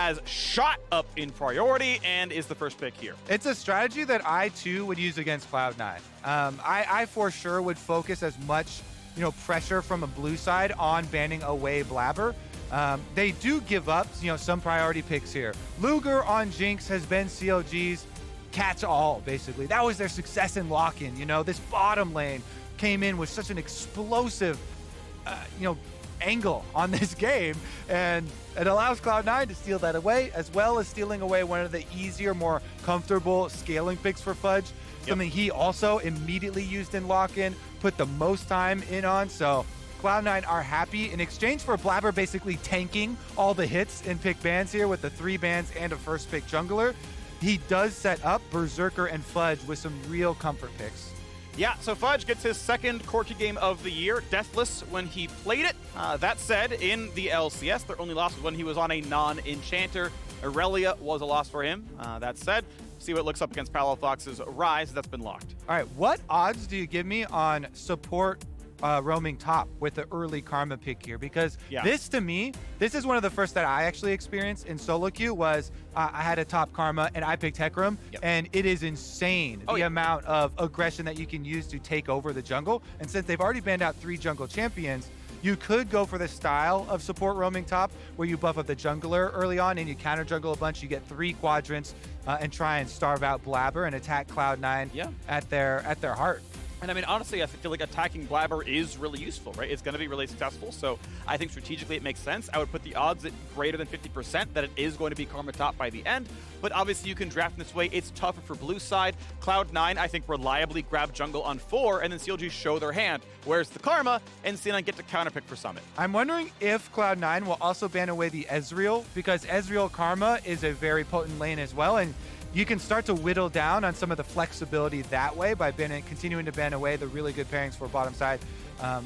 has shot up in priority and is the first pick here. It's a strategy that I too would use against Cloud9. I for sure would focus as much pressure from a blue side on banning away Blaber. They do give up some priority picks here. Luger on Jinx has been CLG's catch-all, basically. That was their success in lock-in. This bottom lane came in with such an explosive angle on this game, and it allows Cloud9 to steal that away, as well as stealing away one of the easier, more comfortable scaling picks for Fudge. Something he also immediately used in lock-in, put the most time in on. So Cloud9 are happy in exchange for Blaber basically tanking all the hits in pick bans here with the 3 bans and a first pick jungler. He does set up Berserker and Fudge with some real comfort picks. Yeah, so Fudge gets his second Corki game of the year, deathless when he played it. That said, in the LCS, their only loss was when he was on a non-enchanter. Aurelia was a loss for him. That said, see what looks up against Palafox's Ryze. That's been locked. All right, what odds do you give me on support roaming top with the early Karma pick here? Because this, to me, this is one of the first that I actually experienced in solo queue was I had a top Karma and I picked HeCarim, and it is insane the amount of aggression that you can use to take over the jungle. And since they've already banned out 3 jungle champions, you could go for the style of support roaming top where you buff up the jungler early on and you counter jungle a bunch. You get 3 quadrants and try and starve out Blaber and attack Cloud9 at their heart. And I mean, honestly, I feel like attacking Blaber is really useful, right? It's going to be really successful. So I think strategically it makes sense. I would put the odds at greater than 50% that it is going to be Karma top by the end. But obviously you can draft in this way. It's tougher for blue side. Cloud9, I think, reliably grab jungle on 4, and then CLG show their hand. Where's the Karma? And Xin get to counterpick for Summit. I'm wondering if Cloud9 will also ban away the Ezreal, because Ezreal Karma is a very potent lane as well. And you can start to whittle down on some of the flexibility that way by continuing to ban away the really good pairings for bottom side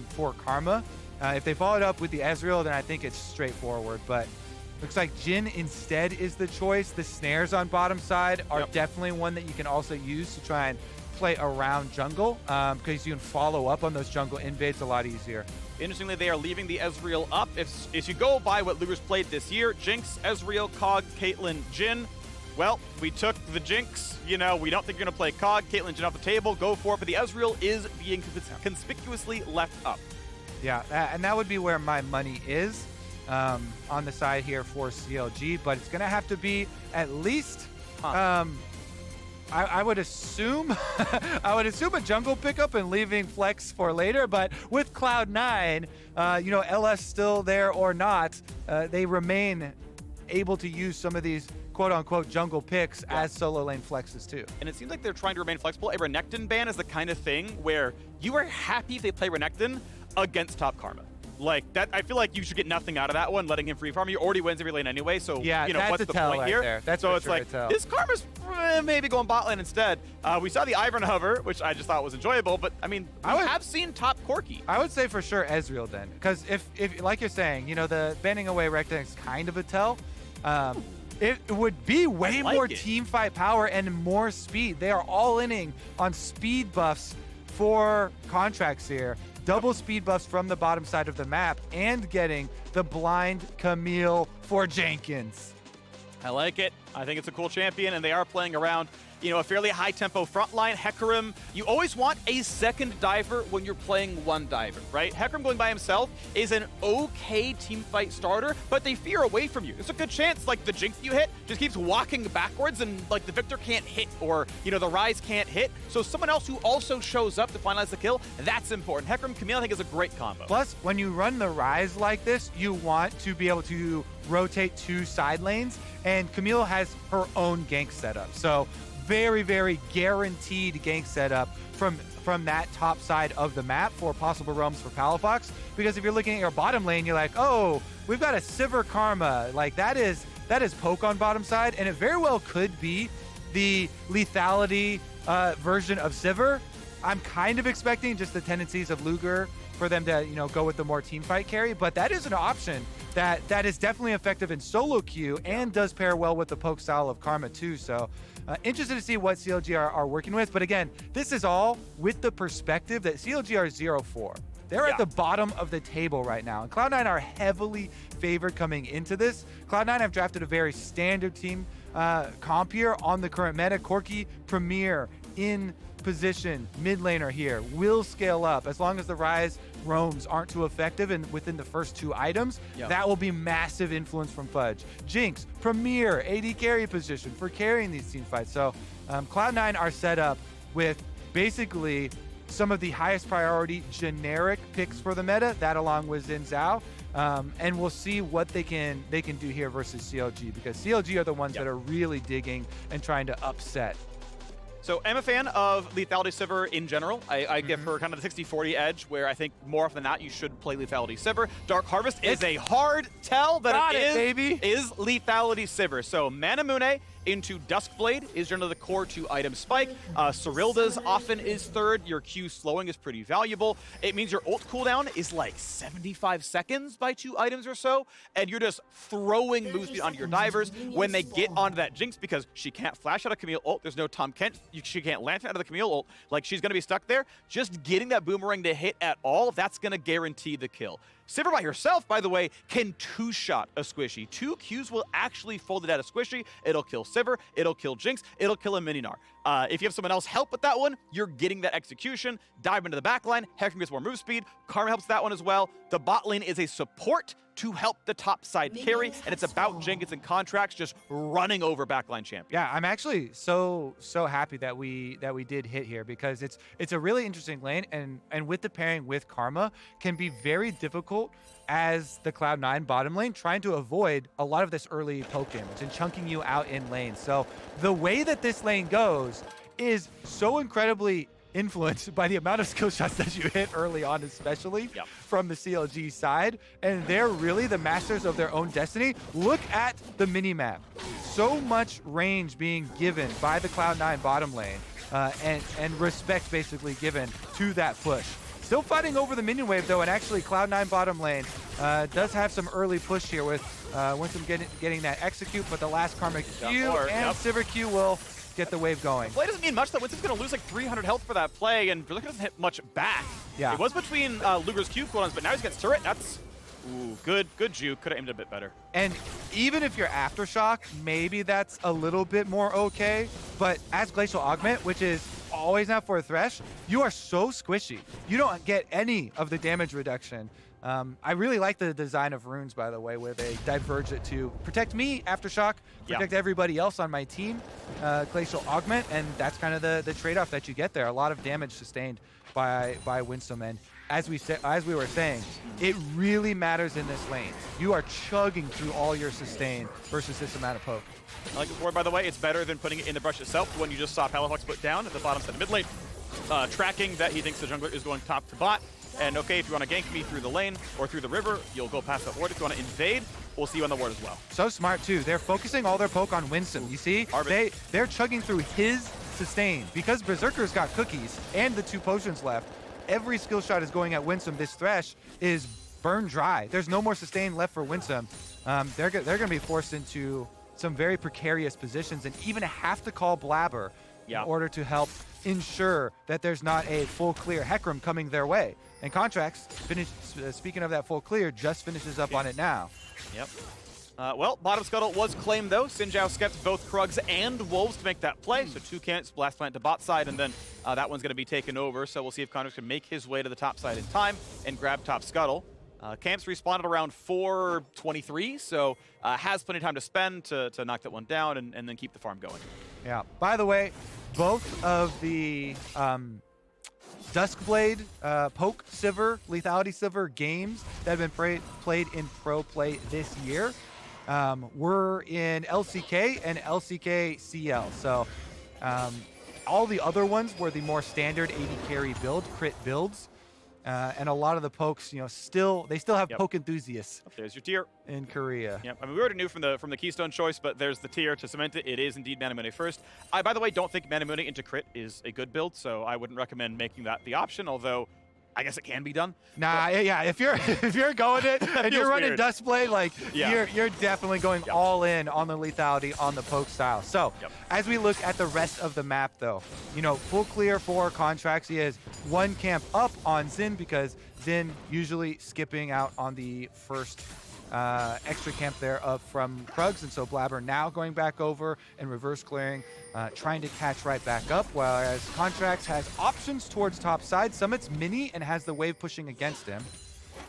for Karma. If they follow it up with the Ezreal, then I think it's straightforward. But looks like Jhin instead is the choice. The snares on bottom side are definitely one that you can also use to try and play around jungle, because you can follow up on those jungle invades a lot easier. Interestingly, they are leaving the Ezreal up. If you go by what Luger's played this year, Jinx, Ezreal, Cog, Caitlyn, Jhin. Well, we took the Jinx, we don't think you're going to play Cog, Caitlyn Jhin off the table, go for it, but the Ezreal is being conspicuously left up. Yeah, and that would be where my money is on the side here for CLG, but it's going to have to be at least, I would assume, a jungle pickup and leaving flex for later, but with Cloud9, LS still there or not, they remain able to use some of these quote-unquote jungle picks as solo lane flexes too. And it seems like they're trying to remain flexible. A Renekton ban is the kind of thing where you are happy if they play Renekton against top Karma. Like that, I feel like you should get nothing out of that one, letting him free farm. He already wins every lane anyway, so what's the point here? There. That's so it's sure like this Karma's maybe going bot lane instead. We saw the Ivern hover, which I just thought was enjoyable, but I mean, we have seen top Corki. I would say for sure Ezreal then, because if like you're saying, the banning away Renekton is kind of a tell. It would be way more team fight power and more speed. They are all-inning on speed buffs for Contractz here. Double speed buffs from the bottom side of the map and getting the blind Camille for Jenkins. I like it. I think it's a cool champion, and they are playing around a fairly high-tempo front line. HeCarim, you always want a second diver when you're playing one diver, right? HeCarim going by himself is an okay teamfight starter, but they fear away from you. There's a good chance, like, the Jinx you hit just keeps walking backwards and, like, the Victor can't hit or, the Ryze can't hit. So someone else who also shows up to finalize the kill, that's important. HeCarim Camille, I think, is a great combo. Plus, when you run the Ryze like this, you want to be able to rotate 2 side lanes, and Camille has her own gank setup. So very, very guaranteed gank setup from that top side of the map for possible roams for Palafox. Because if you're looking at your bottom lane, you're like, oh, we've got a Sivir Karma. Like that is poke on bottom side, and it very well could be the lethality version of Sivir. I'm kind of expecting just the tendencies of Luger for them to go with the more team fight carry, but that is an option that is definitely effective in solo queue and does pair well with the poke style of Karma too. So interested to see what CLG are working with. But again, this is all with the perspective that CLG are 0-4. They're at the bottom of the table right now. And Cloud9 are heavily favored coming into this. Cloud9 have drafted a very standard team comp here on the current meta. Corki, Premier, in position, mid laner here, will scale up. As long as the Ryze roams aren't too effective and within the first 2 items, that will be massive influence from Fudge. Jinx, Premier, AD carry position for carrying these team fights. So Cloud9 are set up with basically some of the highest priority generic picks for the meta, that along with Xin Zhao. And we'll see what they can do here versus CLG, because CLG are the ones that are really digging and trying to upset. So I'm a fan of Lethality Sivir in general. I give her kind of the 60-40 edge, where I think more often than not you should play Lethality Sivir. Dark Harvest is a hard tell that is Lethality Sivir. So Manamune into Duskblade is generally the core 2-item spike. Cyrilda's often is third. Your Q slowing is pretty valuable. It means your ult cooldown is like 75 seconds by 2 items or so, and you're just throwing move speed onto your divers when they get onto that Jinx, because she can't flash out of Camille ult. There's no Tom Kent. She can't lantern out of the Camille ult. Like, she's going to be stuck there. Just getting that boomerang to hit at all, that's going to guarantee the kill. Sivir by herself, by the way, can 2-shot a squishy. 2 Qs will actually fold it at a squishy. It'll kill Sivir, it'll kill Jinx, it'll kill a mini Gnar. If you have someone else help with that one, you're getting that execution. Dive into the backline. HeCarim gets more move speed. Karma helps that one as well. The bot lane is a support to help the top side carry, and it's about Jenkins and Contractz just running over backline champions. Yeah, I'm actually so happy that we did hit here, because it's a really interesting lane, and with the pairing with Karma can be very difficult as the Cloud9 bottom lane, trying to avoid a lot of this early poke damage and chunking you out in lane. So the way that this lane goes is so incredibly influenced by the amount of skill shots that you hit early on, especially from the CLG side. And they're really the masters of their own destiny. Look at the mini-map. So much range being given by the Cloud9 bottom lane, and respect basically given to that push. Still fighting over the minion wave though, and actually Cloud9 bottom lane does have some early push here with Winsome getting that execute, but the last Karma Q and Sivir Q will get the wave going. Play doesn't mean much though. Winsome's going to lose like 300 health for that play, and Berserker doesn't hit much back. Yeah. It was between Luger's Q cooldowns, but now he's against turret. That's good juke. Could have aimed a bit better. And even if you're Aftershock, maybe that's a little bit more okay. But as Glacial Augment, which is always now for a Thresh, you are so squishy. You don't get any of the damage reduction. I really like the design of runes, by the way, where they diverge it to protect me, Aftershock, protect everybody else on my team, Glacial Augment, and that's kind of the trade-off that you get there. A lot of damage sustained by Winsome, and as we were saying, it really matters in this lane. You are chugging through all your sustain versus this amount of poke. I like the board, by the way. It's better than putting it in the brush itself. The one you just saw Palafox put down at the bottom side of mid lane, tracking that he thinks the jungler is going top to bot. And okay, if you want to gank me through the lane or through the river, you'll go past that ward. If you want to invade, we'll see you on the ward as well. So smart too. They're focusing all their poke on Winsome. You see, they're chugging through his sustain because Berserker's got cookies and the 2 potions left. Every skill shot is going at Winsome. This Thresh is burned dry. There's no more sustain left for Winsome. They're going to be forced into some very precarious positions and even have to call Blaber in order to help ensure that there's not a full clear HeCarim coming their way. And Contractz, speaking of that full clear, just finishes up on it now. Yep. Well, bottom scuttle was claimed though. Xin Zhao skepped both Krugs and Wolves to make that play. So 2 cannons, blast plant to bot side, and then that one's going to be taken over. So we'll see if Contractz can make his way to the top side in time and grab top scuttle. Camps respawned at around 4:23, so has plenty of time to spend to knock that one down and then keep the farm going. Yeah. By the way, both of the Duskblade, Poke Sivir, Lethality Sivir games that have been played in pro play this year were in LCK and LCK CL. So all the other ones were the more standard AD carry build, crit builds. And a lot of the pokes, you know, they still have poke enthusiasts. There's your tier in Korea. Yep. I mean, we already knew from the Keystone choice, but there's the tier to cement it. It is indeed Manamune first. I, by the way, don't think Manamune into crit is a good build, so I wouldn't recommend making that the option. Although I guess it can be done. Nah, yeah. If you're going it and you're running Duskblade, like you're definitely going all in on the lethality on the poke style. So as we look at the rest of the map, though, you know, full clear for Contractz. He is one camp up on Xin because Xin usually skipping out on the first extra camp there from Krugs, and so Blaber now going back over and reverse clearing, trying to catch right back up, whereas Contractz has options towards top side. Summit's mini and has the wave pushing against him.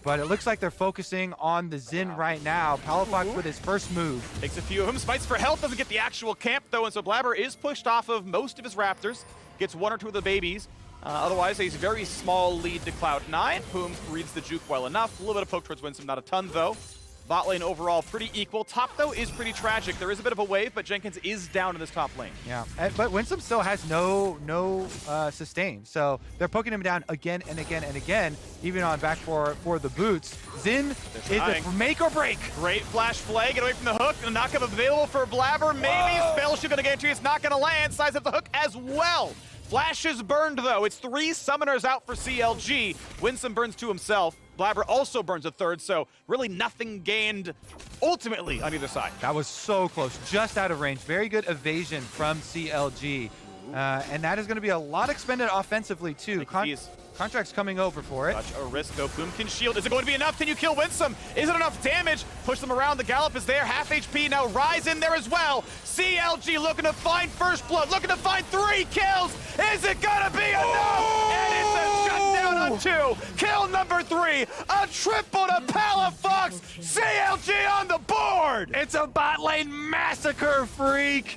But it looks like they're focusing on the Xin right now. Palafox with his first move. Takes a few of them, fights for health, doesn't get the actual camp though, and so Blaber is pushed off of most of his Raptors, gets one or two of the babies. Otherwise, a very small lead to Cloud9. Poome reads the juke well enough. A little bit of poke towards Winsome, not a ton though. Bot lane overall pretty equal. Top though is pretty tragic. There is a bit of a wave, but Jenkins is down in this top lane. Yeah, but Winsome still has no sustain, so they're poking him down again and again and again, even on back for the boots. Xin is a make or break. Great flash flag, get away from the hook. The knockup available for Blaber. Maybe spell shoot gonna guarantee it's not gonna land. Size up the hook as well. Flash is burned though. It's 3 summoners out for CLG. Winsome burns 2 himself. Blaber also burns a 3rd, so really nothing gained ultimately on either side. That was so close, just out of range. Very good evasion from CLG. And that is going to be a lot expended offensively too. Contractz coming over for it. Such a risk though. Poome can shield. Is it going to be enough? Can you kill Winsome? Is it enough damage? Push them around. The Gallop is there. Half HP. Now Ryze in there as well. CLG looking to find first blood. Looking to find 3 kills. Is it going to be enough? And it's a shutdown on 2. Kill number 3. A triple to Palafox. CLG on the board. It's a bot lane massacre, Phreak.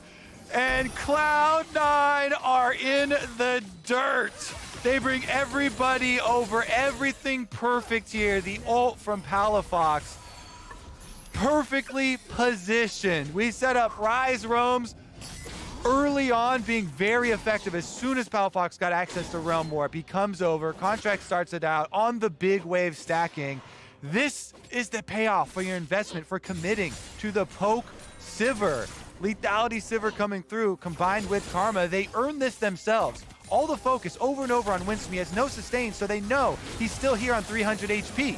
And Cloud9 are in the dirt. They bring everybody over, everything perfect here. The ult from Palafox, perfectly positioned. We set up Ryze roams early on, being very effective. As soon as Palafox got access to Realm Warp, he comes over, Contractz starts it out on the big wave stacking. This is the payoff for your investment, for committing to the poke Sivir. Lethality Sivir coming through, combined with Karma, they earn this themselves. All the focus over and over on Winsome. He has no sustain, so they know he's still here on 300 HP.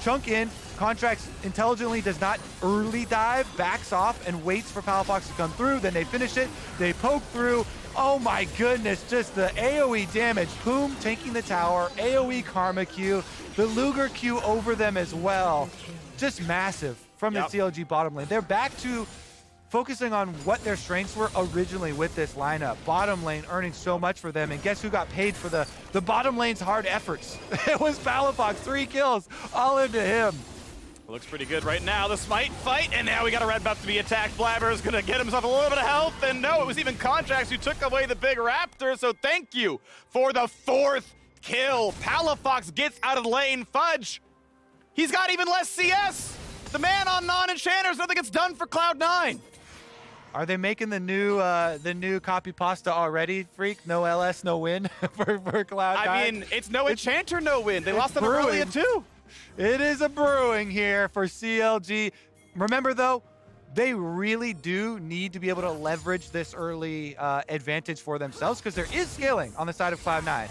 Chunk in, Contractz intelligently does not early dive, backs off and waits for Palafox to come through. Then they finish it, they poke through. Oh my goodness, just the AoE damage. Poome taking the tower, AoE Karma Q, the Luger Q over them as well. Just massive from the CLG bottom lane. They're back to focusing on what their strengths were originally with this lineup. Bottom lane earning so much for them, and guess who got paid for the bottom lane's hard efforts? It was Palafox, 3 kills, all into him. Looks pretty good right now. The smite fight, and now we got a red buff to be attacked. Blaber is gonna get himself a little bit of health, and no, it was even Contractz who took away the big raptor, so thank you for the 4th kill. Palafox gets out of the lane. Fudge, he's got even less CS. The man on non-enchanters, nothing gets done for Cloud9. Are they making the new copy pasta already, Phreak? No LS, no win for Cloud9? I mean, it's no enchanter, no win. They lost them earlier too. It is a brewing here for CLG. Remember though, they really do need to be able to leverage this early advantage for themselves, because there is scaling on the side of Cloud9.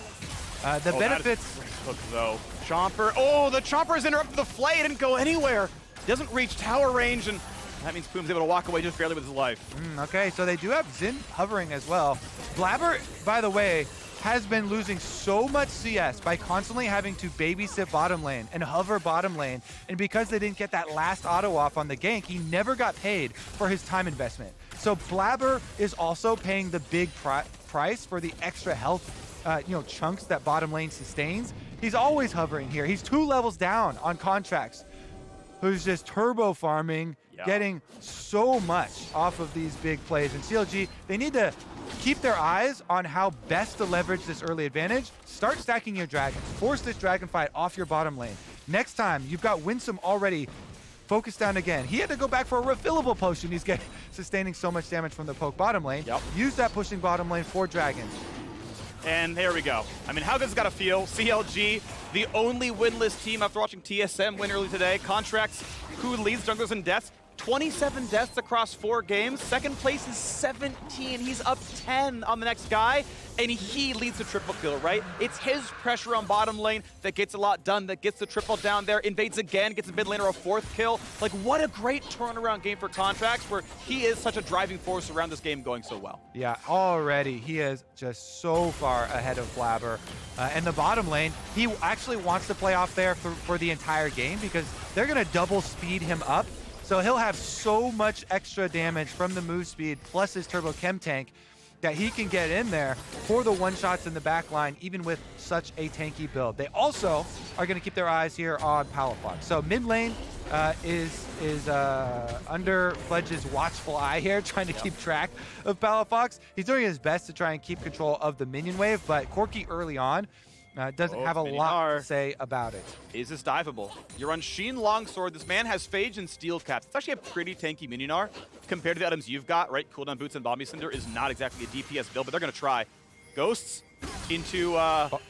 The benefits. Hook though. Chomper. Oh, the Chomper's interrupted the flay. It didn't go anywhere. Doesn't reach tower range, and that means Poome's able to walk away just barely with his life. Okay, so they do have Xin hovering as well. Blaber, by the way, has been losing so much CS by constantly having to babysit bottom lane and hover bottom lane. And because they didn't get that last auto off on the gank, he never got paid for his time investment. So Blaber is also paying the big price for the extra health chunks that bottom lane sustains. He's always hovering here. He's 2 levels down on Contractz, who's just turbo farming, getting so much off of these big plays. And CLG, they need to keep their eyes on how best to leverage this early advantage. Start stacking your dragons. Force this dragon fight off your bottom lane. Next time, you've got Winsome already focused down again. He had to go back for a refillable potion. He's sustaining so much damage from the poke bottom lane. Use that pushing bottom lane for dragons. And there we go. I mean, how good's it got to feel? CLG, the only winless team after watching TSM win early today. Contractz, who leads junglers in deaths, 27 deaths across 4 games. Second place is 17. He's up 10 on the next guy, and he leads the triple kill, right? It's his pressure on bottom lane that gets a lot done, that gets the triple down there, invades again, gets a mid laner a 4th kill. Like, what a great turnaround game for Contractz, where he is such a driving force around this game going so well. Yeah, already he is just so far ahead of Blaber. And the bottom lane, he actually wants to play off there for the entire game because they're going to double speed him up. So he'll have so much extra damage from the move speed plus his turbo chem tank that he can get in there for the one-shots in the back line, even with such a tanky build. They also are going to keep their eyes here on Palafox. So mid lane is under Fudge's watchful eye here, trying to keep track of Palafox. He's doing his best to try and keep control of the minion wave, but Corki early on doesn't have a lot to say about it. Is this diveable? You're on Xin Longsword. This man has Phage and Steel Caps. It's actually a pretty tanky minion compared to the items you've got, right? Cooldown Boots and Bomby Cinder is not exactly a DPS build, but they're going to try. Ghosts into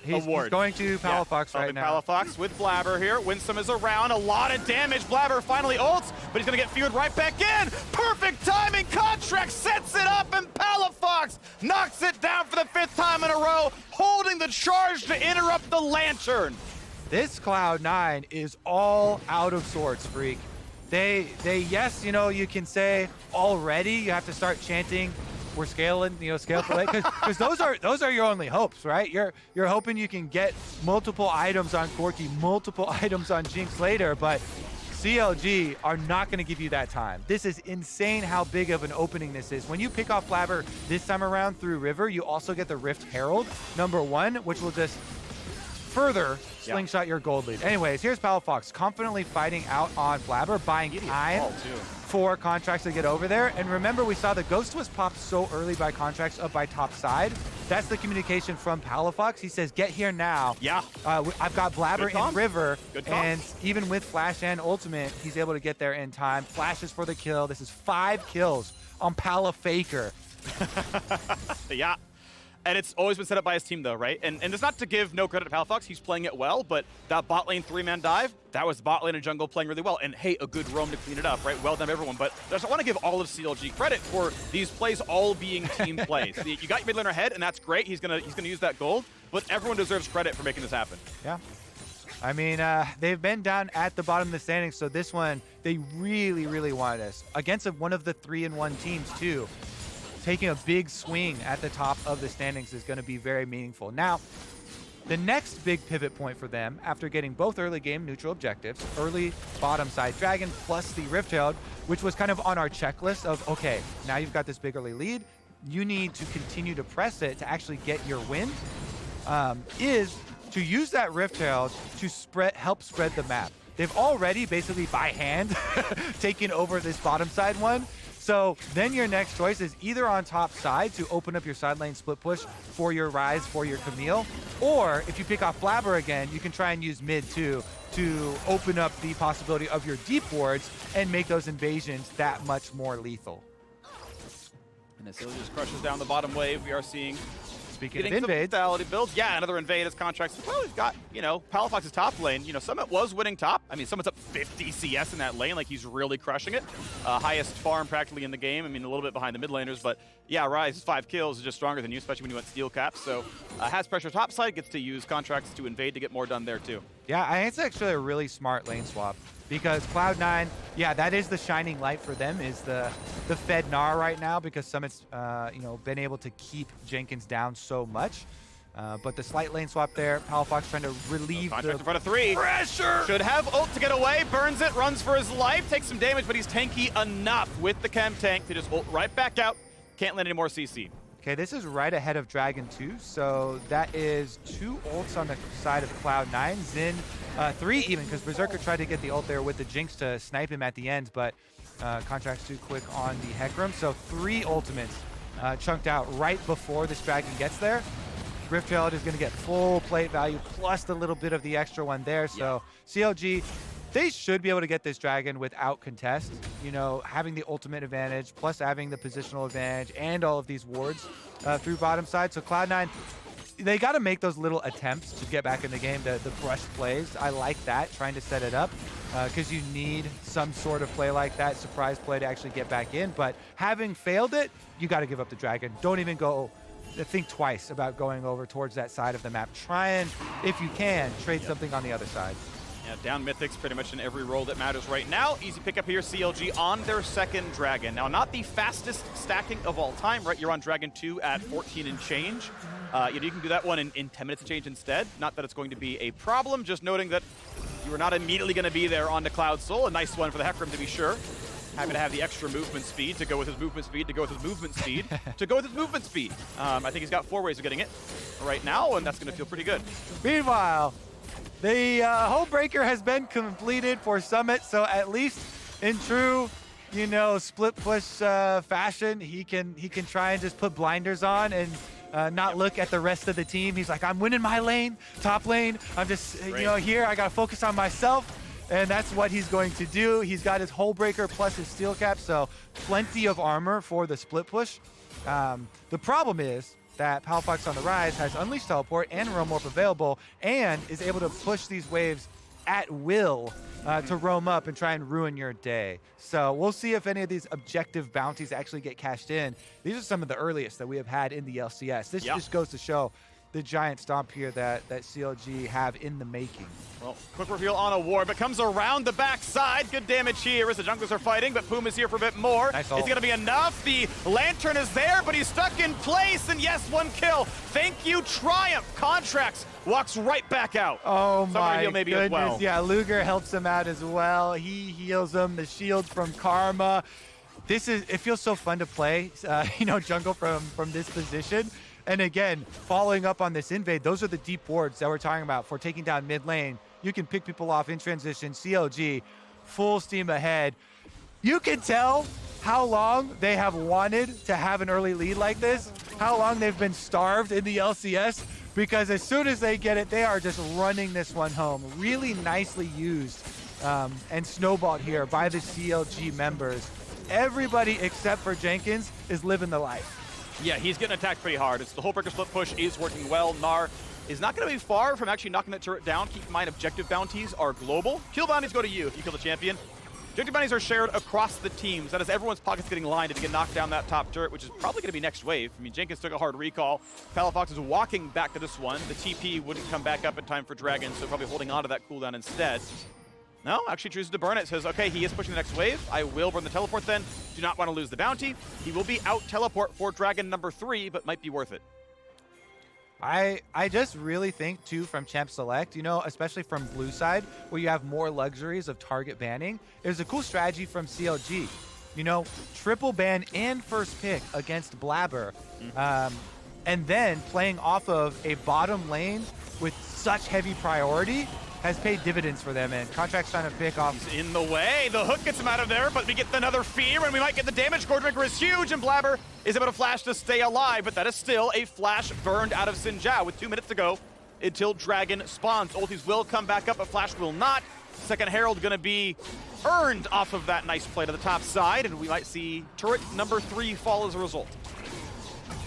he's going to Palafox right now. Palafox with Blaber here. Winsome is around. A lot of damage. Blaber finally ults, but he's going to get feared right back in. Perfect timing. Contractz sets it up, and Palafox knocks it down for the 5th time in a row, holding the charge to interrupt the Lantern. This Cloud9 is all out of sorts, Phreak. They yes, you know, you can say already you have to start chanting, we're scaling, you know, scale for late, because those are your only hopes, right? You're hoping you can get multiple items on Corki, multiple items on Jinx later, but CLG are not going to give you that time. This is insane how big of an opening this is. When you pick off Blaber this time around through River, you also get the Rift Herald, #1, which will just further slingshot your gold lead. Anyways, here's Palafox confidently fighting out on Blaber, buying time for Contractz to get over there. And remember, we saw the Ghost was popped so early by Contractz up by top side. That's the communication from Palafox. He says, get here now. Yeah. I've got Blaber in River. And even with Flash and Ultimate, he's able to get there in time. Flashes for the kill. This is 5 kills on Palafaker. Yeah. And it's always been set up by his team, though, right? And it's not to give no credit to Palafox. He's playing it well, but that bot lane 3-man dive, that was bot lane and jungle playing really well. And, hey, a good roam to clean it up, right? Well done, everyone. But I just want to give all of CLG credit for these plays all being team plays. You got your mid laner ahead, and that's great. He's gonna use that gold. But everyone deserves credit for making this happen. Yeah. I mean, they've been down at the bottom of the standings, so this one, they really, really wanted us. Against one of the 3-1 teams, too. Taking a big swing at the top of the standings is going to be very meaningful. Now, the next big pivot point for them, after getting both early game neutral objectives, early bottom side dragon plus the Rift Herald, which was kind of on our checklist of, okay, now you've got this big early lead, you need to continue to press it to actually get your win, is to use that Rift Herald to help spread the map. They've already basically by hand taken over this bottom side one. So then your next choice is either on top side to open up your side lane split push for your Ryze, for your Camille, or if you pick off Blaber again, you can try and use mid too to open up the possibility of your deep wards and make those invasions that much more lethal. And as Ilya just crushes down the bottom wave, we are seeing Speaking of invades, builds. Yeah, another invade as Contractz. Well, we've got, you know, Palafox's top lane. You know, Summit was winning top. I mean, Summit's up 50 CS in that lane. Like, he's really crushing it. Highest farm practically in the game. I mean, a little bit behind the mid laners, but yeah, Ryze's 5 kills is just stronger than you, especially when you went steel caps. So has pressure top side, gets to use Contractz to invade to get more done there too. Yeah, I think it's actually a really smart lane swap. Because Cloud9, yeah, that is the shining light for them, is the fed Gnar right now, because Summit's you know, been able to keep Jenkins down so much. But the slight lane swap there, Palafox trying to relieve the in front of 3. Pressure! Should have ult to get away, burns it, runs for his life, takes some damage, but he's tanky enough with the chem tank to just ult right back out. Can't land any more CC. Okay, this is right ahead of Dragon 2, so that is 2 ults on the side of Cloud9. Xin, 3 even, because Berserker tried to get the ult there with the Jinx to snipe him at the end, but Contractz too quick on the HeCarim. So 3 ultimates chunked out right before this Dragon gets there. Rift Herald is going to get full plate value, plus the little bit of the extra one there. So CLG, they should be able to get this Dragon without contest. You know, having the ultimate advantage, plus having the positional advantage, and all of these wards through bottom side. So Cloud9, they got to make those little attempts to get back in the game, the brush plays. I like that, trying to set it up. because you need some sort of play like that, surprise play to actually get back in. But having failed it, you got to give up the dragon. Don't even think twice about going over towards that side of the map. Try and, if you can, trade something on the other side. Yeah, down Mythics pretty much in every role that matters right now. Easy pickup here, CLG on their second dragon. Now, not the fastest stacking of all time, right? You're on Dragon 2 at 14 and change. You can do that one in 10 minutes and change instead. Not that it's going to be a problem, just noting that you are not immediately going to be there on the Cloud Soul. A nice one for the HeCarim to be sure. Happy to have the extra movement speed to go with his movement speed, to go with his movement speed, to go with his movement speed. I think he's got 4 ways of getting it right now, and that's going to feel pretty good. Meanwhile, the Hullbreaker has been completed for Summit, so at least in true, split push fashion, he can try and just put blinders on and not look at the rest of the team. He's like, I'm winning my lane, top lane. I'm just, here, I got to focus on myself. And that's what he's going to do. He's got his Hullbreaker plus his steel cap, so plenty of armor for the split push. The problem is that Palafox on the Ryze has Unleashed Teleport and Realm Warp available and is able to push these waves at will to roam up and try and ruin your day. So we'll see if any of these objective bounties actually get cashed in. These are some of the earliest that we have had in the LCS. This just goes to show the giant stomp here that CLG have in the making. Well, quick reveal on a ward, but comes around the backside. Good damage here as the junglers are fighting, but Poome is here for a bit more. Nice It's going to be enough. The lantern is there, but he's stuck in place, and yes, 1 kill. Thank you, Triumph. Contractz walks right back out. Oh my heal maybe goodness. as well. Yeah, Luger helps him out as well. He heals him. The shield from Karma. It feels so fun to play, jungle from this position. And again, following up on this invade, those are the deep wards that we're talking about for taking down mid lane. You can pick people off in transition. CLG, full steam ahead. You can tell how long they have wanted to have an early lead like this, how long they've been starved in the LCS, because as soon as they get it, they are just running this one home. Really nicely used and snowballed here by the CLG members. Everybody except for Jenkins is living the life. Yeah, he's getting attacked pretty hard. It's the Hullbreaker split push is working well. Gnar is not going to be far from actually knocking that turret down. Keep in mind, objective bounties are global. Kill bounties go to you if you kill the champion. Objective bounties are shared across the teams. That is everyone's pockets getting lined to get knocked down that top turret, which is probably going to be next wave. I mean, Jenkins took a hard recall. Palafox is walking back to this one. The TP wouldn't come back up in time for Dragon, so probably holding on to that cooldown instead. No, actually chooses to burn it. Says, okay, he is pushing the next wave. I will burn the teleport then. Do not want to lose the bounty. He will be out teleport for Dragon number 3, but might be worth it. I just really think, too, from Champ Select, especially from blue side, where you have more luxuries of target banning, there's a cool strategy from CLG. Triple ban and first pick against Blaber, and then playing off of a bottom lane with such heavy priority has paid dividends for them, and Contractz trying to pick off. He's in the way. The hook gets him out of there, but we get another fear, and we might get the damage. Coredrinker is huge, and Blaber is able to flash to stay alive, but that is still a flash burned out of Xin Zhao with 2 minutes to go until Dragon spawns. Ultis will come back up, but Flash will not. Second Herald going to be earned off of that nice play to the top side, and we might see turret number 3 fall as a result.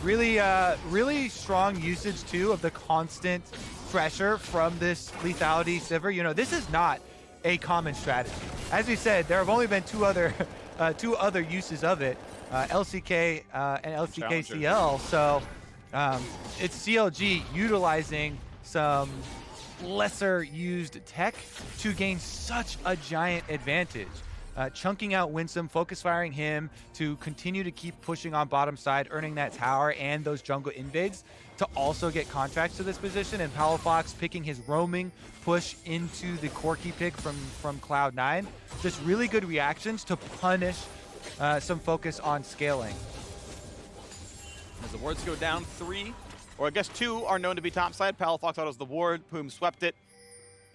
Really strong usage, too, of the constant pressure from this lethality Sivir. This is not a common strategy. As we said, there have only been two other uses of it, LCK and LCK-CL. So it's CLG utilizing some lesser used tech to gain such a giant advantage. Chunking out Winsome, focus firing him to continue to keep pushing on bottom side, earning that tower and those jungle invades to also get Contractz to this position, and Palafox picking his roaming push into the Corki pick from Cloud9. Just really good reactions to punish some focus on scaling. As the wards go down 3, or I guess 2 are known to be topside. Palafox autos the ward, Poome swept it.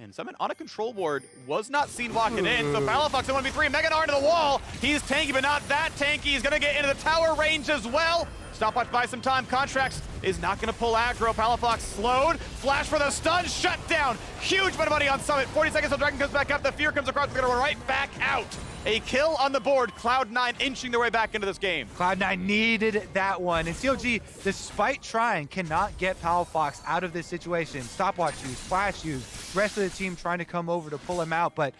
And Summon on a control ward was not seen walking in, so Palafox in 1v3, Mega Gnar into the wall. He's tanky, but not that tanky. He's gonna get into the tower range as well. Stopwatch buys some time. Contractz is not going to pull aggro. Palafox slowed. Flash for the stun. Shut down. Huge amount of money on Summit. 40 seconds till Dragon comes back up. The fear comes across. They're going to run right back out. A kill on the board. Cloud9 inching their way back into this game. Cloud9 needed that one. And CLG, despite trying, cannot get Palafox out of this situation. Stopwatch use, flash use, rest of the team trying to come over to pull him out. But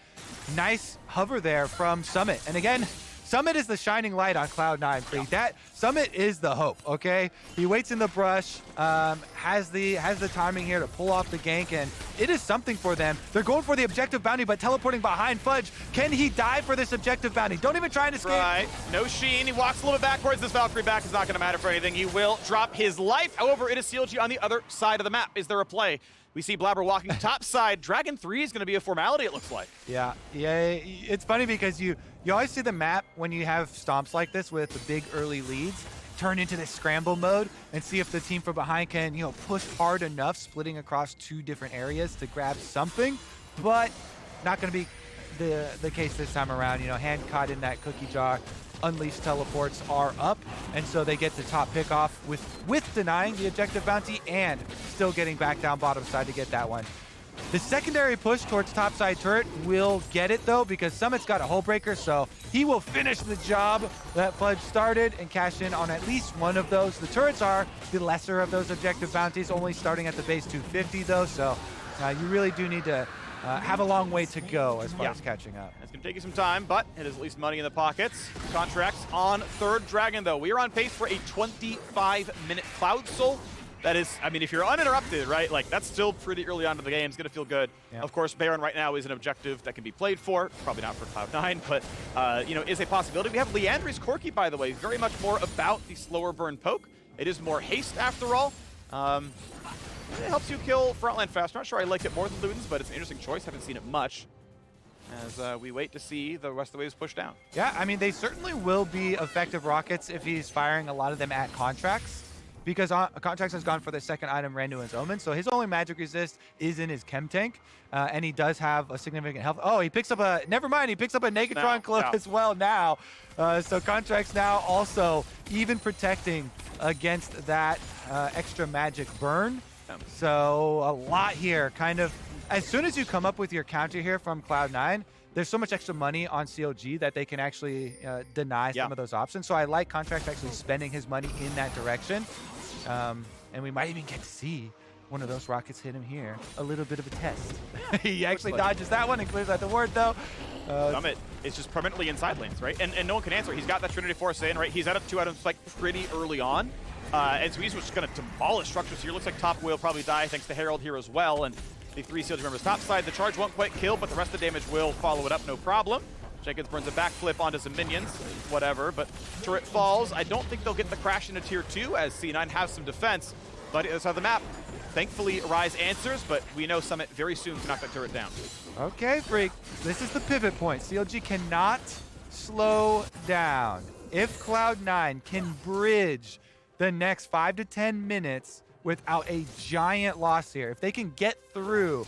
nice hover there from Summit. And again, Summit is the shining light on Cloud9, Phreak. That Summit is the hope, okay? He waits in the brush, has the timing here to pull off the gank, and it is something for them. They're going for the objective bounty, but teleporting behind Fudge. Can he die for this objective bounty? Don't even try and escape. Right, no Sheen. He walks a little bit backwards. This Valkyrie back is not going to matter for anything. He will drop his life. However, it is CLG on the other side of the map. Is there a play? We see Blaber walking top side. Dragon 3 is going to be a formality, it looks like. Yeah, it's funny because you always see the map when you have stomps like this with the big early leads turn into this scramble mode and see if the team from behind can, push hard enough, splitting across 2 different areas to grab something, but not going to be the case this time around. Hand caught in that cookie jar. Unleashed teleports are up, and so they get the top pick off with denying the objective bounty and still getting back down bottom side to get that one. The secondary push towards top side turret will get it though, because Summit's got a hull breaker, so he will finish the job that Fudge started and cash in on at least one of those. The turrets are the lesser of those objective bounties, only starting at the base 250 though, so you really do need to have a long way to go as far as catching up. It's going to take you some time, but it is at least money in the pockets. Contractz on third Dragon, though. We are on pace for a 25-minute Cloud Soul. That is, I mean, if you're uninterrupted, right, like, that's still pretty early on in the game. It's going to feel good. Yep. Of course, Baron right now is an objective that can be played for. Probably not for Cloud9, but, is a possibility. We have Leandri's Corki, by the way, very much more about the slower burn poke. It is more haste, after all. It helps you kill frontline faster. Not sure I liked it more than Luden's, but it's an interesting choice. Haven't seen it much as we wait to see the rest of the waves push down. Yeah, I mean, they certainly will be effective rockets if he's firing a lot of them at Contractz, because Contractz has gone for the second item, Randuin's Omen, so his only magic resist is in his chem tank, and he does have a significant health. Oh, he picks up a, never mind, he picks up a Negatron cloak as well now. So Contractz now also even protecting against that extra magic burn. So a lot here, kind of, as soon as you come up with your counter here from Cloud9, there's so much extra money on CLG that they can actually deny some of those options. So I like Contractz actually spending his money in that direction. And we might even get to see one of those rockets hit him here. A little bit of a test. He actually dodges that one and clears out the ward though. Summit is just permanently inside lanes, right? And no one can answer. He's got that Trinity Force in, right? He's out of 2 items like pretty early on. And so he's just going to demolish structures here. Looks like top will probably die thanks to Herald here as well. And the 3 CLG members top side. The charge won't quite kill, but the rest of the damage will follow it up, no problem. Jenkins burns a backflip onto some minions, whatever. But turret falls. I don't think they'll get the crash into tier 2 as C9 has some defense. But it's on the map. Thankfully, Ryze answers, but we know Summit very soon can knock that turret down. Okay, Phreak. This is the pivot point. CLG cannot slow down. If Cloud9 can bridge the next 5 to 10 minutes without a giant loss here, if they can get through,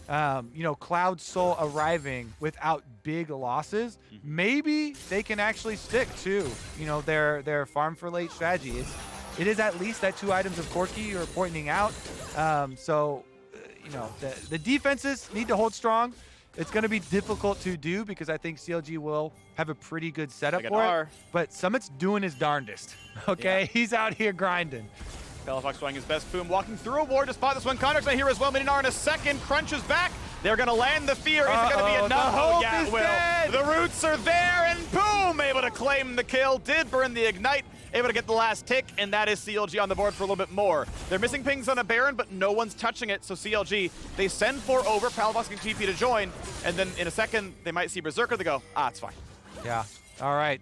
Cloud Soul arriving without big losses, maybe they can actually stick to, their farm for late strategy. It is at least that 2 items of Corki you're pointing out. The defenses need to hold strong. It's going to be difficult to do because I think CLG will have a pretty good setup for it. But Summit's doing his darndest. Okay, he's out here grinding. Palafox trying his best. Poome walking through a ward to spot this one. Contractz not here as well. Gnar in a second. Crunches back. They're going to land the fear. Is it going to be enough? Oh, yeah, it will. Dead. The roots are there, and Poome able to claim the kill. Did burn the ignite. Able to get the last tick, and that is CLG on the board for a little bit more. They're missing pings on a Baron, but no one's touching it, so CLG, they send 4 over. Palafox can TP to join, and then in a second, they might see Berserker. They go, it's fine. Yeah, all right.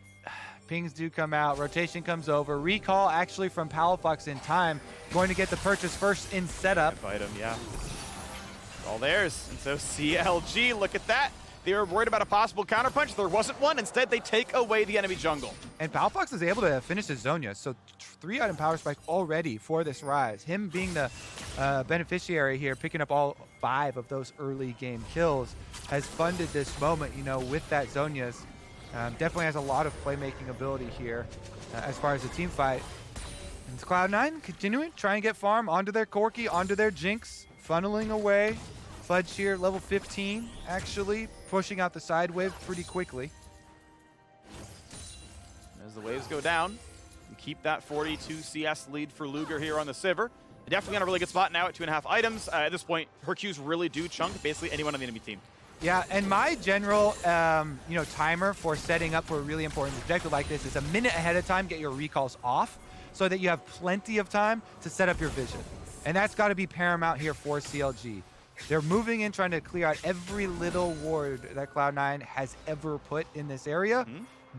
Pings do come out. Rotation comes over. Recall actually from Palafox in time. Going to get the purchase first in setup. Item, yeah. All theirs. And so CLG, look at that. They were worried about a possible counterpunch. There wasn't one. Instead, they take away the enemy jungle. And Palafox is able to finish his Zhonya. So 3 item power spike already for this Ryze. Him being the beneficiary here, picking up all 5 of those early game kills, has funded this moment, with that Zhonya's. Definitely has a lot of playmaking ability here as far as the team fight. It's Cloud9 continuing, trying to get farm onto their Corki, onto their Jinx, funneling away. Fudge here, level 15, actually, pushing out the side wave pretty quickly. As the waves go down, and keep that 42 CS lead for Luger here on the Sivir. Definitely on a really good spot now at 2.5 items. At this point, her Qs really do chunk basically anyone on the enemy team. Yeah, and my general, timer for setting up for a really important objective like this is a minute ahead of time, get your recalls off so that you have plenty of time to set up your vision. And that's got to be paramount here for CLG. They're moving in, trying to clear out every little ward that Cloud9 has ever put in this area.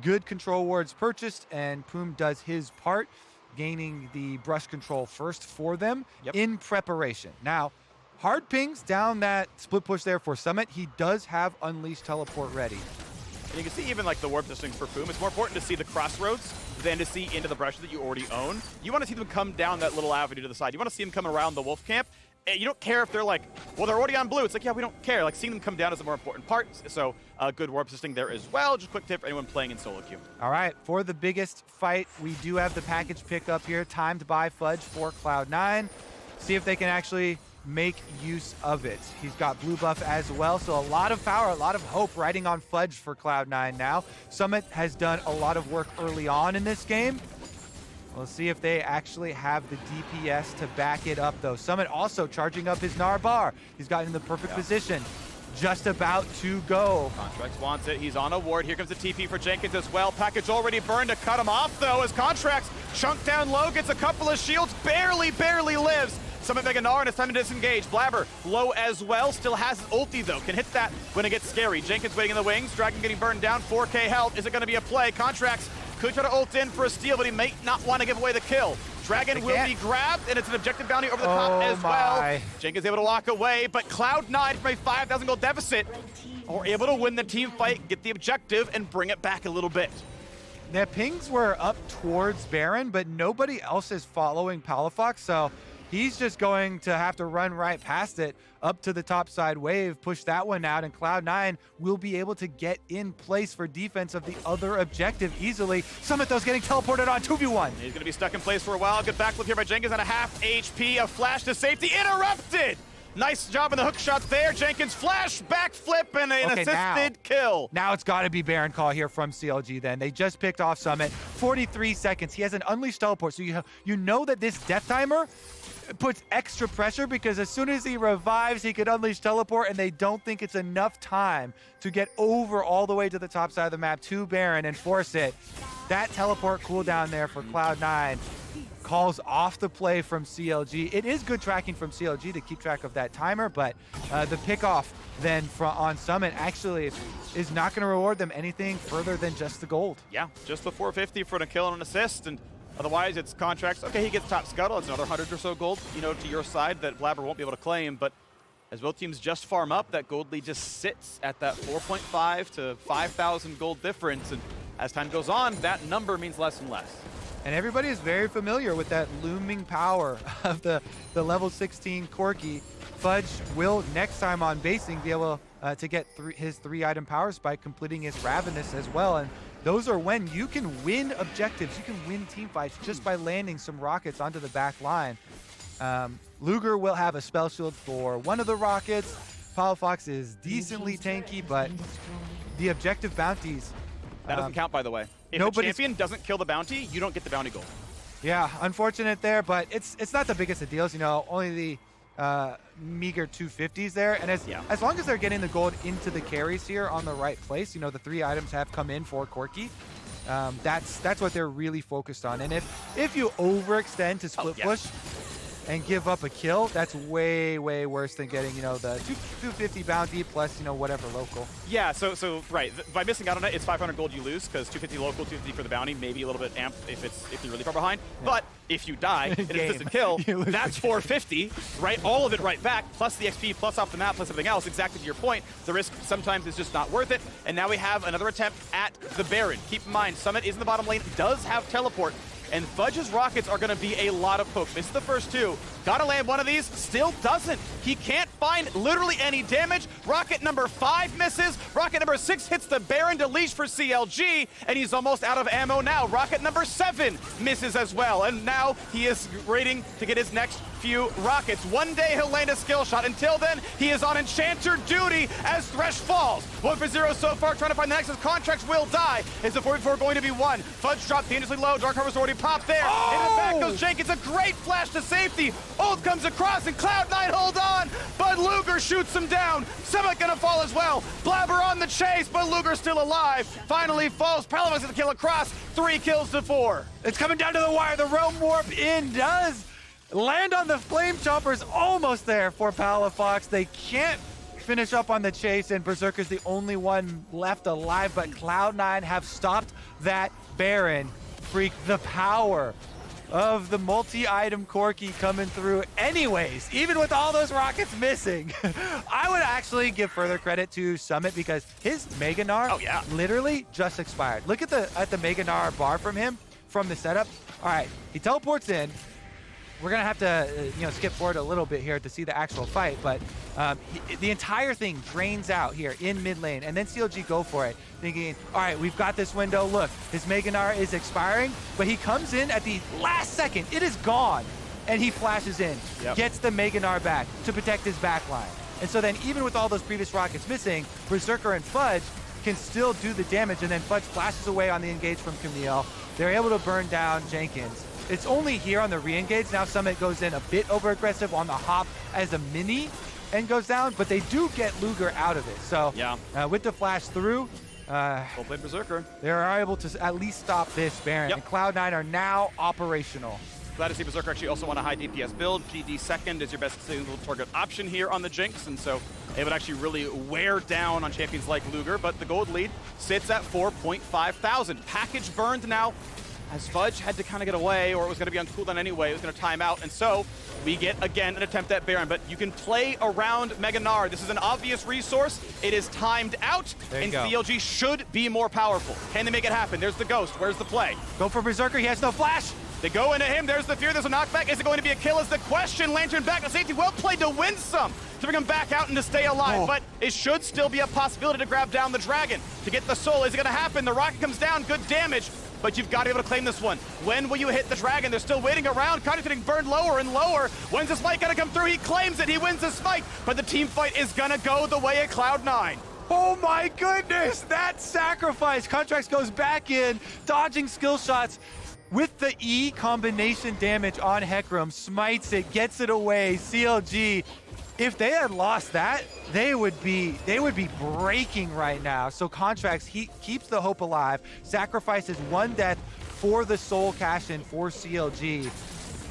Good control wards purchased, and Poome does his part, gaining the brush control first for them in preparation. Now, hard pings down that split push there for Summit. He does have Unleashed Teleport ready. And you can see even like the warp positioning for Poome. It's more important to see the crossroads than to see into the brush that you already own. You want to see them come down that little avenue to the side. You want to see them come around the wolf camp. You don't care if they're like, well, they're already on blue. It's like, yeah, we don't care. Like, seeing them come down is a more important part. So good warp positioning there as well. Just quick tip for anyone playing in solo queue. All right, for the biggest fight, we do have the package pickup here. Time to buy Fudge for Cloud9. See if they can actually make use of it. He's got blue buff as well, so a lot of power, a lot of hope riding on Fudge for Cloud9 now. Summit has done a lot of work early on in this game. We'll see if they actually have the DPS to back it up, though. Summit also charging up his Gnar bar. He's gotten in the perfect position. Just about to go. Contractz wants it. He's on a ward. Here comes the TP for Jenkins as well. Package already burned to cut him off, though, as Contractz chunked down low, gets a couple of shields, barely lives. Summit Mega Gnar, and it's time to disengage. Blaber low as well. Still has his ulti, though. Can hit that when it gets scary. Jenkins waiting in the wings. Dragon getting burned down. 4K health. Is it going to be a play? Contractz could try to ult in for a steal, but he may not want to give away the kill. Dragon will be grabbed, and it's an objective bounty over the top as well. Jenkins able to walk away, but Cloud9 from a 5,000 gold deficit are able to win the team fight, get the objective, and bring it back a little bit. Their pings were up towards Baron, but nobody else is following Palafox, so he's just going to have to run right past it up to the top side wave, push that one out, and Cloud9 will be able to get in place for defense of the other objective easily. Summit, though, is getting teleported on 2v1. He's going to be stuck in place for a while. Good backflip here by Jenkins at a half HP. A flash to safety. Interrupted! Nice job in the hook shots there. Jenkins flash, backflip, and an assisted kill. Now it's got to be Baron call here from CLG then. They just picked off Summit. 43 seconds. He has an Unleashed Teleport, so you know that this death timer puts extra pressure because as soon as he revives, he could Unleash Teleport, and they don't think it's enough time to get over all the way to the top side of the map to Baron and force it. That teleport cooldown there for Cloud9 calls off the play from CLG. It is good tracking from CLG to keep track of that timer, but the pickoff then on Summit actually is not going to reward them anything further than just the gold. Yeah, just the 450 for a kill and an assist, and otherwise it's Contractz. Okay, he gets top scuttle. It's another 100 or so gold, to your side that Blaber won't be able to claim, but as both teams just farm up, that gold lead just sits at that 4.5 to 5,000 gold difference, and as time goes on, that number means less and less. And everybody is very familiar with that looming power of the level 16 Corki. Fudge will, next time on basing, be able to get his 3-item power spike, completing his Ravenous as well. And those are when you can win objectives, you can win team fights just by landing some rockets onto the back line. Luger will have a spell shield for one of the rockets. Palafox is decently tanky, but the objective bounties... That doesn't count, by the way. If a champion doesn't kill the bounty, you don't get the bounty gold. Yeah, unfortunate there, but it's not the biggest of deals. Only the meager 250s there, and as long as they're getting the gold into the carries here on the right place, the 3 items have come in for Corki. That's what they're really focused on. And if you overextend to split push and give up a kill, that's way worse than getting the 250 bounty plus whatever local. Yeah, so right, by missing out on it, it's 500 gold you lose because 250 local, 250 for the bounty, maybe a little bit amped if you're really far behind. Yeah. But if you die in an instant kill, that's 450, right? All of it right back, plus the XP, plus off the map, plus everything else. Exactly to your point, the risk sometimes is just not worth it. And now we have another attempt at the Baron. Keep in mind, Summit is in the bottom lane, does have teleport. and Fudge's rockets are going to be a lot of poke. Misses the first two. Gotta land one of these, still doesn't. He can't find literally any damage. Rocket number 5 misses. Rocket number 6 hits the Baron to leash for CLG, and he's almost out of ammo now. Rocket number 7 misses as well, and now he is waiting to get his next few rockets. One day he'll land a skill shot. Until then, he is on Enchanter duty as Thresh falls. 1 for 0 so far, trying to find the next as Contractz will die. Is the 4v4 going to be won? Fudge dropped dangerously low. Dark Harvest already popped there. Oh! In the back goes Jenkins, a great flash to safety. Ult comes across and Cloud9 hold on, but Luger shoots him down. Summit gonna fall as well. Blaber on the chase, but Luger's still alive. Finally falls. Palafox gonna kill across. 3 kills to 4. It's coming down to the wire. The Realm Warp in does land on the Flame Choppers, almost there for Palafox. They can't finish up on the chase, and Berserker's the only one left alive, but Cloud9 have stopped that Baron. Phreak, the power of the multi-item Corki coming through anyways, even with all those rockets missing. I would actually give further credit to Summit because his Mega Gnar literally just expired. Look at the Mega Gnar bar from him from the setup. All right, he teleports in. We're gonna have to skip forward a little bit here to see the actual fight, but the entire thing drains out here in mid lane, and then CLG go for it, thinking, all right, we've got this window. Look, his Mega Gnar is expiring, but he comes in at the last second. It is gone, and he flashes in, gets the Mega Gnar back to protect his backline. And so then even with all those previous rockets missing, Berserker and Fudge can still do the damage, and then Fudge flashes away on the engage from Camille. They're able to burn down Jenkins. It's only here on the re-engage. Now Summit goes in a bit over-aggressive on the hop as a mini and goes down, but they do get Luger out of it. So with the flash through, well played, Berserker. They are able to at least stop this Baron, and Cloud9 are now operational. Glad to see Berserker actually also want a high DPS build. GD second is your best single target option here on the Jinx, and so it would actually really wear down on champions like Luger, but the gold lead sits at 4.5 thousand. Package burned now, as Fudge had to kind of get away, or it was going to be on cooldown anyway. It was going to time out, and so we get, again, an attempt at Baron, but you can play around Mega Gnar. This is an obvious resource. It is timed out, and CLG should be more powerful. Can they make it happen? There's the Ghost. Where's the play? Go for Berserker. He has no flash. They go into him. There's the fear. There's a knockback. Is it going to be a kill? Is the question. Lantern back to safety. Well played to Winsome to bring him back out and to stay alive. But it should still be a possibility to grab down the dragon. To get the soul. Is it going to happen? The rocket comes down. Good damage. But you've got to be able to claim this one. When will you hit the dragon? They're still waiting around. Contractz getting burned lower and lower. When's the smite going to come through? He claims it. He wins the smite. But the team fight is going to go the way of Cloud9. Oh my goodness, that sacrifice. Contractz goes back in, dodging skill shots. With the E combination damage on HeCarim, smites it, gets it away. CLG, if they had lost that, they would be breaking right now. So Contractz, he keeps the hope alive, sacrifices one death for the soul cash-in for CLG.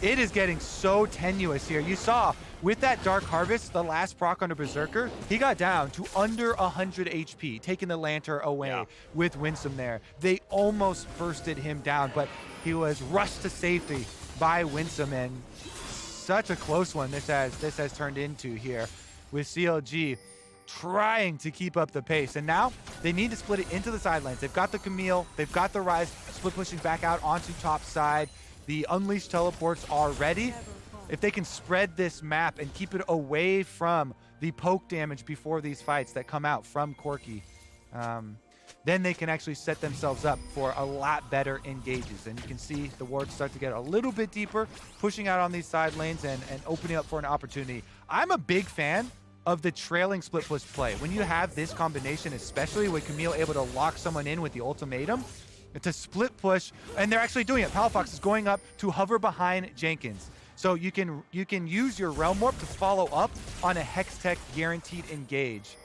It is getting so tenuous here. You saw with that Dark Harvest, the last proc on a Berserker, he got down to under 100 HP, taking the Lantern away with Winsome there. They almost bursted him down, but he was rushed to safety by Winsome, and such a close one this has turned into here with CLG trying to keep up the pace. And now they need to split it into the side lanes. They've got the Camille, they've got the Ryze, split pushing back out onto top side. The Unleashed teleports are ready. If they can spread this map and keep it away from the poke damage before these fights that come out from Corki, then they can actually set themselves up for a lot better engages. And you can see the wards start to get a little bit deeper, pushing out on these side lanes and opening up for an opportunity. I'm a big fan of the trailing split push play. When you have this combination, especially with Camille able to lock someone in with the ultimatum, it's a split push, and they're actually doing it. Palafox is going up to hover behind Jenkins. So you can use your Realm Warp to follow up on a Hextech guaranteed engage.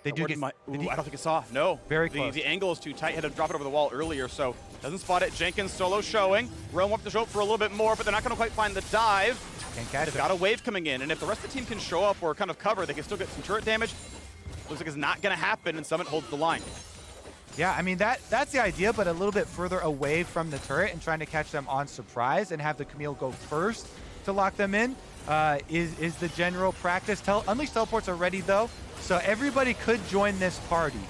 They do get... I don't think it saw. No. Very close. The angle is too tight. Had to drop it over the wall earlier, so doesn't spot it. Jenkins solo showing. Realm Warp to show up for a little bit more, but they're not going to quite find the dive. Can't catch it. They've got a wave coming in, and if the rest of the team can show up or kind of cover, they can still get some turret damage. Looks like it's not going to happen, and Summit holds the line. Yeah, I mean, that's the idea, but a little bit further away from the turret and trying to catch them on surprise and have the Camille go first to lock them in is the general practice. Unleashed teleports are ready, though, so everybody could join this party.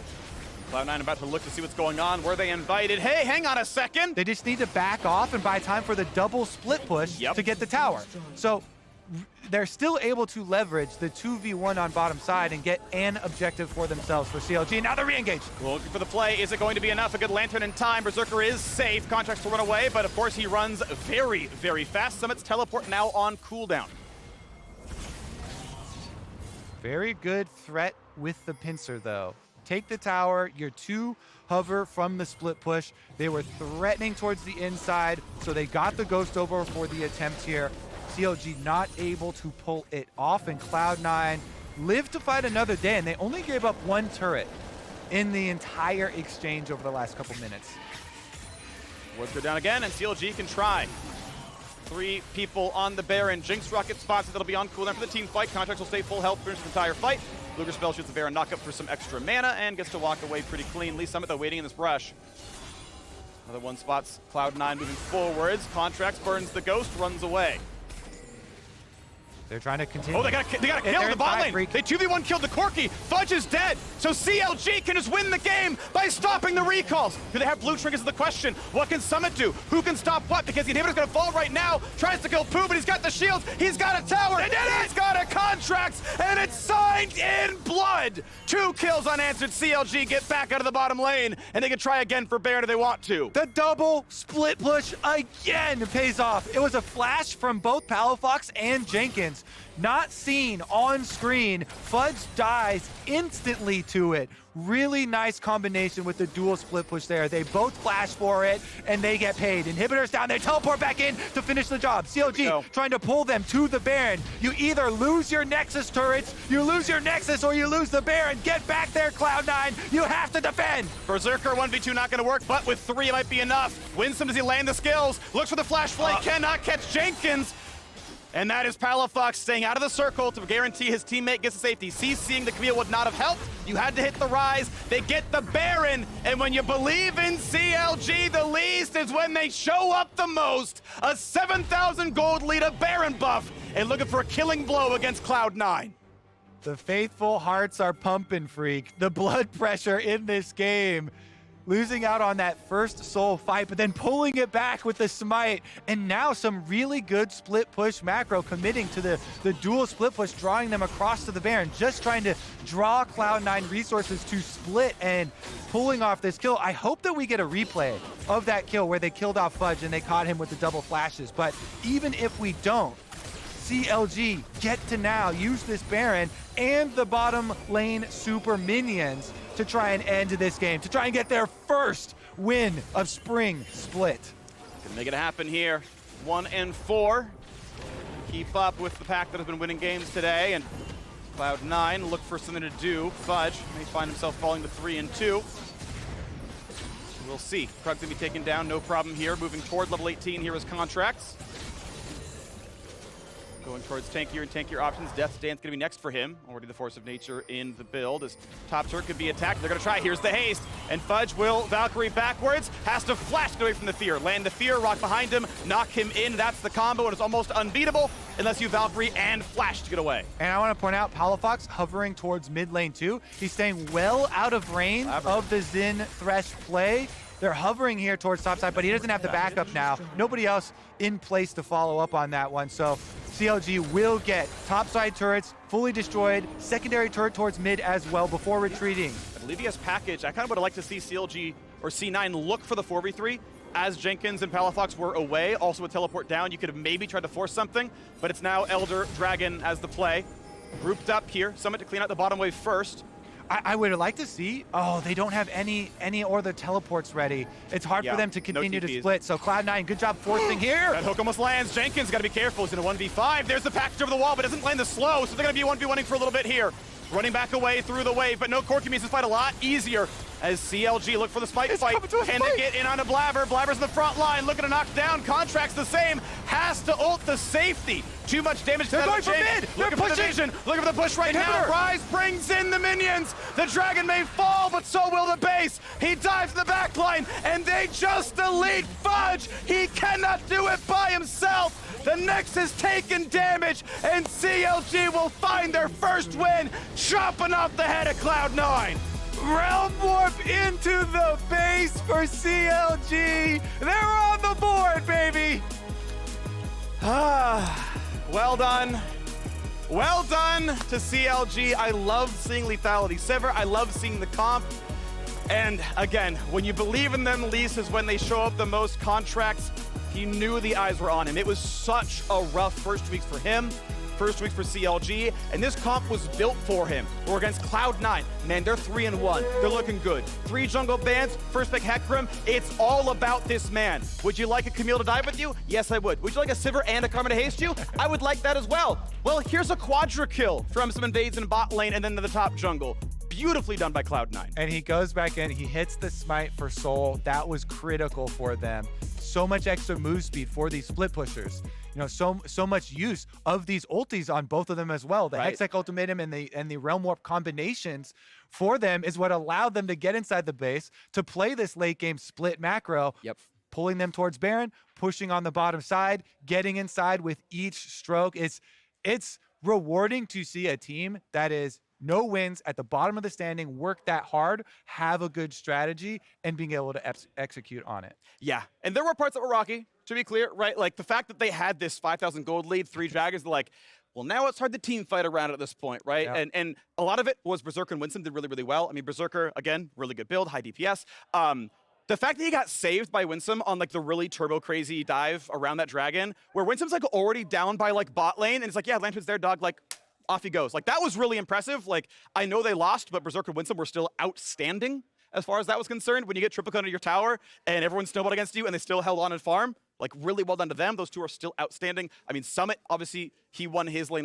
Cloud9 about to look to see what's going on. Were they invited? Hey, hang on a second. They just need to back off and buy time for the double split push to get the tower. So they're still able to leverage the 2v1 on bottom side and get an objective for themselves for CLG. Now they're re-engaged. Looking for the play. Is it going to be enough? A good lantern in time. Berserker is safe. Contractz to run away, but of course he runs very, very fast. Summit's teleport now on cooldown. Very good threat with the pincer, though. Take the tower, your 2 hover from the split push. They were threatening towards the inside, so they got the ghost over for the attempt here. CLG not able to pull it off, and Cloud9 lived to fight another day, and they only gave up 1 turret in the entire exchange over the last couple minutes. Wards go down again, and CLG can try. 3 people on the Baron. Jinx rocket spots it. That'll be on cooldown for the team fight. Contractz will stay full health, finish the entire fight. Luger spell shoots the Baron knockup for some extra mana and gets to walk away pretty cleanly. Summit though waiting in this brush. Another one spots Cloud9 moving forwards. Contractz burns the ghost, runs away. They're trying to continue. Oh, they got a kill in the bot lane. They 2v1 killed the Corki. Fudge is dead. So CLG can just win the game by stopping the recalls. Do they have blue triggers is the question. What can Summit do? Who can stop what? Because the inhibitor's gonna fall right now. Tries to kill Poome, but he's got the shields. He's got a tower. They did it! He's got a Contractz, and it's signed in blood. 2 kills unanswered. CLG get back out of the bottom lane, and they can try again for Baron if they want to. The double split push again pays off. It was a flash from both Palafox and Jenkins. Not seen on screen. Fudge dies instantly to it. Really nice combination with the dual split push there. They both flash for it, and they get paid. Inhibitors down, they teleport back in to finish the job. CLG trying to pull them to the Baron. You either lose your Nexus turrets, you lose your Nexus, or you lose the Baron. Get back there, Cloud9. You have to defend. Berserker 1v2 not going to work, but with 3 it might be enough. Winsome, does he land the skills? Looks for the flash play, cannot catch Jenkins. And that is Palafox staying out of the circle to guarantee his teammate gets the safety. CCing the Camille would not have helped. You had to hit the Ryze. They get the Baron. And when you believe in CLG the least is when they show up the most. A 7,000 gold lead, a Baron buff, and looking for a killing blow against Cloud9. The faithful hearts are pumping, Phreak. The blood pressure in this game. Losing out on that first soul fight, but then pulling it back with the smite. And now some really good split push macro committing to the dual split push, drawing them across to the Baron, just trying to draw Cloud9 resources to split and pulling off this kill. I hope that we get a replay of that kill where they killed off Fudge and they caught him with the double flashes. But even if we don't, CLG get to now use this Baron and the bottom lane super minions to try and end this game, to try and get their first win of spring split. Can make it happen here. 1 and 4. Keep up with the pack that has been winning games today, and Cloud9 look for something to do. Fudge may find himself falling to 3 and 2. We'll see. Krug's gonna be taken down, no problem here. Moving toward level 18 here is Contractz. Going towards tankier and tankier options. Death's Dance going to be next for him. Already the force of nature in the build. As top turret could be attacked. They're going to try. Here's the haste. And Fudge will Valkyrie backwards. Has to flash away from the fear. Land the fear, rock behind him, knock him in. That's the combo, and it's almost unbeatable unless you Valkyrie and flash to get away. And I want to point out, Palafox hovering towards mid lane too. He's staying well out of range of the Xin Thresh play. They're hovering here towards topside, but he doesn't have the backup now. Nobody else in place to follow up on that one. So CLG will get topside turrets fully destroyed, secondary turret towards mid as well before retreating. I believe he has package. I kind of would have liked to see CLG or C9 look for the 4v3 as Jenkins and Palafox were away. Also a teleport down. You could have maybe tried to force something, but it's now Elder Dragon as the play. Grouped up here. Summit to clean out the bottom wave first. I would like to see, they don't have any or the teleports ready. It's hard for them to continue to split. So Cloud9, good job forcing here. That hook almost lands. Jenkins got to be careful. He's in a 1v5. There's the package over the wall, but doesn't land the slow. So they're going to be 1v1ing for a little bit here. Running back away through the wave, but no, Corki makes this fight a lot easier as CLG look for the spike fight. Can they get in on a Blaber? Blaber's in the front line, looking to knock down. Contractz the same, has to ult the safety. Too much damage to that exchange. Looking for the vision, looking for the push right now. Ryze brings in the minions. The dragon may fall, but so will the base. He dives in the back line, and they just delete Fudge. He cannot do it by himself. The Nexus taking damage, and CLG will find their first win, chopping off the head of Cloud9. Realm Warp into the base for CLG. They're on the board, baby. Well done. Well done to CLG. I love seeing lethality Sivir. I love seeing the comp. And again, when you believe in them least is when they show up the most. Contractz, he knew the eyes were on him. It was such a rough first weeks for him, first weeks for CLG, and this comp was built for him. We're against Cloud9. Man, they're 3-1. They're looking good. 3 jungle bans, first pick HeCarim. It's all about this man. Would you like a Camille to dive with you? Yes, I would. Would you like a Sivir and a Karma to haste you? I would like that as well. Well, here's a quadra kill from some invades in bot lane and then to the top jungle. Beautifully done by Cloud9. And he goes back in, he hits the smite for Soul. That was critical for them. So much extra move speed for these split pushers. You know, so much use of these ultis on both of them as well. The Hextech Ultimatum and the Realm Warp combinations for them is what allowed them to get inside the base to play this late game split macro. Yep. Pulling them towards Baron, pushing on the bottom side, getting inside with each stroke. It's rewarding to see a team that is no wins at the bottom of the standing, work that hard, have a good strategy, and being able to execute on it. Yeah, and there were parts that were rocky, to be clear, right? Like the fact that they had this 5,000 gold lead, 3 dragons, they're like, well, now it's hard to team fight around it at this point, right? Yeah. And a lot of it was Berserker and Winsome did really, really well. I mean, Berserker, again, really good build, high DPS. The fact that he got saved by Winsome on like the really turbo crazy dive around that dragon, where Winsome's like already down by like bot lane, and it's like, yeah, Lantern's there, dog, like, off he goes. Like, that was really impressive. Like, I know they lost, but Berserker and Winsome were still outstanding as far as that was concerned. When you get triple cut into your tower and everyone snowballed against you and they still held on and farm, like, really well done to them. Those two are still outstanding. I mean, Summit, obviously, he won his lane 1